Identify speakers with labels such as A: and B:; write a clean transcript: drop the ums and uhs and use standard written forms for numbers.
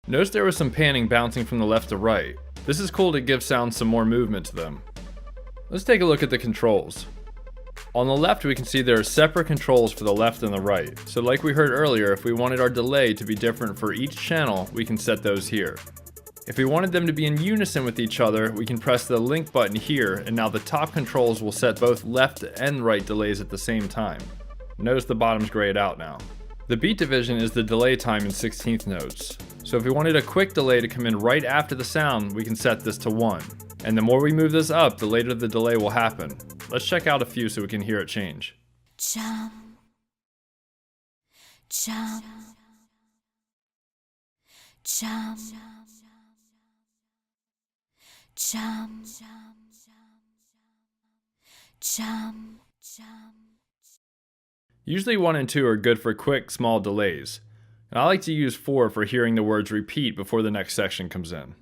A: Notice there was some panning bouncing from the left to right. This is cool to give sounds some more movement to them. Let's take a look at the controls. On the left we can see there are separate controls for the left and the right. So like we heard earlier, if we wanted our delay to be different for each channel, we can set those here. If we wanted them to be in unison with each other, we can press the link button here, and now the top controls will set both left and right delays at the same time. Notice the bottom's grayed out now. The beat division is the delay time in 16th notes. So if we wanted a quick delay to come in right after the sound, we can set this to 1. And the more we move this up, the later the delay will happen. Let's check out a few so we can hear it change.
B: Jump, jump, jump, jump, jump, jump.
A: Usually 1 and 2 are good for quick, small delays. And I like to use 4 for hearing the words repeat before the next section comes in.